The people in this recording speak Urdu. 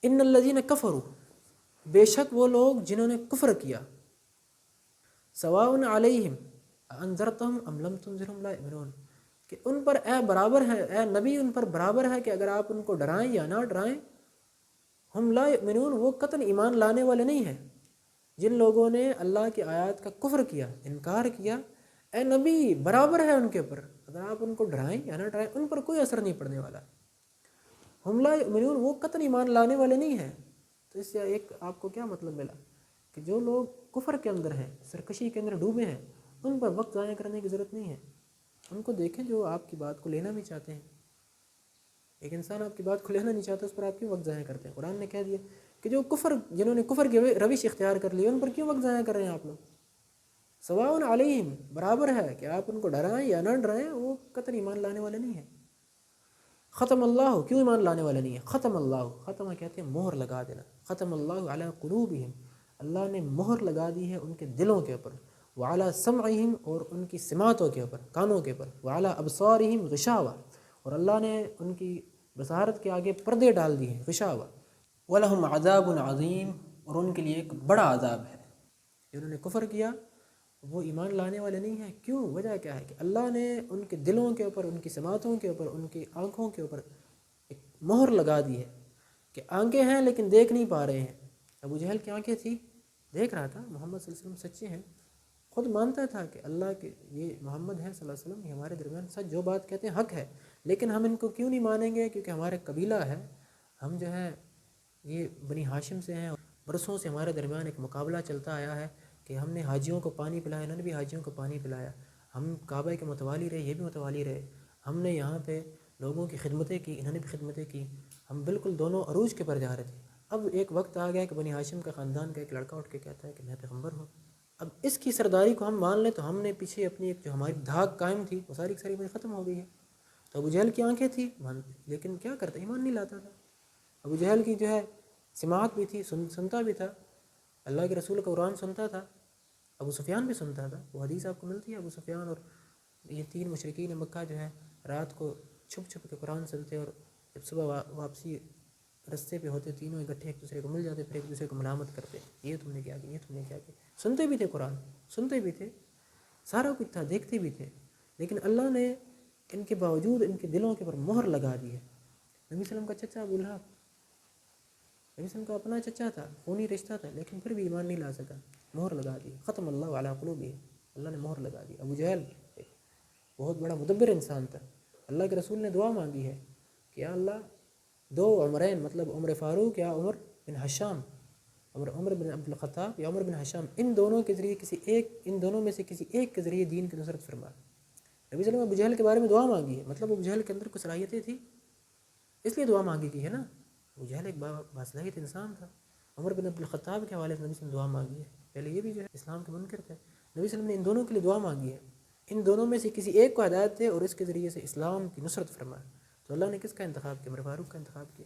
ان الذین کفروا، بے شک وہ لوگ جنہوں نے کفر کیا، سواء علیہم انذرتہم ام لم تنذرہم لا یؤمنون، کہ ان پر اے برابر ہے، اے نبی ان پر برابر ہے کہ اگر آپ ان کو ڈرائیں یا نہ ڈرائیں، ہم لا یؤمنون، وہ قطعاً ایمان لانے والے نہیں ہیں۔ جن لوگوں نے اللہ کی آیات کا کفر کیا، انکار کیا، اے نبی برابر ہے ان کے اوپر، اگر آپ ان کو ڈرائیں یا نہ ڈرائیں ان پر کوئی اثر نہیں پڑنے والا۔ ہم لا یؤمنون، وہ قطعاً ایمان لانے والے نہیں ہیں۔ تو اس سے ایک آپ کو کیا مطلب ملا کہ جو لوگ کفر کے اندر ہیں، سرکشی کے اندر ڈوبے ہیں، ان پر وقت ضائع کرنے کی ضرورت نہیں ہے۔ ان کو دیکھیں جو آپ کی بات کو لینا بھی چاہتے ہیں۔ ایک انسان آپ کی بات کو لینا نہیں چاہتا، اس پر آپ کیوں وقت ضائع کرتے ہیں؟ قرآن نے کہہ دیا کہ جو جنہوں نے کفر کی روش اختیار کر لی، ان پر کیوں وقت ضائع کر رہے ہیں آپ لوگ؟ سواء علیہم، برابر ہے کہ آپ ان کو ڈرائیں یا نہ ڈرائیں، وہ قطعاً ایمان لانے والے نہیں ہیں۔ ختم اللہ، کیوں ایمان لانے والے نہیں ہیں؟ ختم اللہ، ختم کہتے ہیں مہر لگا دینا، ختم اللہ علی قلوبہم، اللہ نے مہر لگا دی ہے ان کے دلوں کے اوپر، وعلی سمعہم، اور ان کی سماعتوں کے اوپر، کانوں کے اوپر، وعلی ابصارہم غشاوہ، اور اللہ نے ان کی بصارت کے آگے پردے ڈال دیے ہیں، غشاوہ، وَلَهُمْ عَذَابٌ عَظِيمٌ، اور ان کے لیے ایک بڑا عذاب ہے۔ جنہوں نے کفر کیا وہ ایمان لانے والے نہیں ہیں۔ کیوں؟ وجہ کیا ہے کہ اللہ نے ان کے دلوں کے اوپر، ان کی سماعتوں کے اوپر، ان کی آنکھوں کے اوپر ایک مہر لگا دی ہے کہ آنکھیں ہیں لیکن دیکھ نہیں پا رہے ہیں۔ ابو جہل کی آنکھیں تھی، دیکھ رہا تھا محمد صلی اللہ علیہ وسلم سچے ہیں، خود مانتا تھا کہ اللہ کے یہ محمد ہے صلی اللہ علیہ وسلم، یہ ہمارے درمیان سچ جو بات کہتے ہیں حق ہے، لیکن ہم ان کو کیوں نہیں مانیں گے؟ کیونکہ ہمارے قبیلہ ہے، ہم جو ہے یہ بنی ہاشم سے ہیں، برسوں سے ہمارے درمیان ایک مقابلہ چلتا آیا ہے کہ ہم نے حاجیوں کو پانی پلایا، انہوں نے بھی حاجیوں کو پانی پلایا، ہم کعبہ کے متوالی رہے، یہ بھی متوالی رہے، ہم نے یہاں پہ لوگوں کی خدمتیں کی، انہوں نے بھی خدمتیں کی، ہم بالکل دونوں عروج کے پر جا رہے تھے۔ اب ایک وقت آ گیا کہ بنی ہاشم کا خاندان کا ایک لڑکا اٹھ کے کہتا ہے کہ میں پیغمبر ہوں۔ اب اس کی سرداری کو ہم مان لیں تو ہم نے پیچھے اپنی ایک جو ہماری دھاک قائم تھی وہ ساری کی ساری ختم ہو گئی ہے۔ تو ابو جہل کی آنکھیں تھی، لیکن کیا کرتا، ایمان نہیں لاتا تھا۔ ابو جہل کی جو ہے سماعت بھی تھی، سنتا بھی تھا، اللہ کے رسول کا قرآن سنتا تھا، ابو سفیان بھی سنتا تھا، وہ حدیث آپ کو ملتی ہے، ابو سفیان اور یہ تین مشرکین مکہ جو ہے رات کو چھپ چھپ کے قرآن سنتے، اور جب صبح واپسی رستے پہ ہوتے تینوں اکٹھے ایک دوسرے کو مل جاتے، پھر ایک دوسرے کو ملامت کرتے، یہ تم نے کیا کیا، یہ تم نے کیا کیا۔ سنتے بھی تھے قرآن، سنتے بھی تھے، سارا کچھ تھا، دیکھتے بھی تھے، لیکن اللہ نے ان کے باوجود ان کے دلوں کے اوپر مہر لگا دی ہے۔ نبی صلی اللہ علیہ وسلم کا چچا ابو لہب، نبی صلی اللہ علیہ وسلم کا اپنا چچا تھا، خونی رشتہ تھا، لیکن پھر بھی ایمان نہیں لا سکا، مہر لگا دی، ختم اللہ علی قلوبہم، اللہ نے مہر لگا دی۔ ابو جہل ایک بہت بڑا مدبر انسان تھا، اللہ کے رسول نے دعا مانگی ہے کہ یا اللہ دو عمرین، مطلب عمر فاروق یا عمر بن حشام، عمر بن عبد الخطاب یا عمر بن حشام، ان دونوں کے ذریعے ان دونوں میں سے کسی ایک کے ذریعے دین کی نصرت فرما۔ نبی صلی اللہ علیہ وسلم ابو جہل کے بارے میں دعا مانگی ہے، مطلب ابو جہل کے اندر کچھ صلاحیتیں تھیں، اس لیے دعا مانگی گئی ہے نا۔ ابو جہل ایک باصلاحیت انسان تھا۔ عمر بن عبد الخطاب کے حوالے سے نبی صلی اللہ علیہ وسلم دعا مانگی ہے، پہلے یہ بھی جو ہے اسلام کے منکر تھے، نبی صلی اللہ علیہ وسلم نے ان دونوں کے لیے دعا مانگی ہے، ان دونوں میں سے کسی ایک کو ہدایت دے اور اس کے ذریعے سے اسلام کی نصرت فرمائے۔ تو اللہ نے کس کا انتخاب کیا؟ عمر فاروق کا انتخاب کیا۔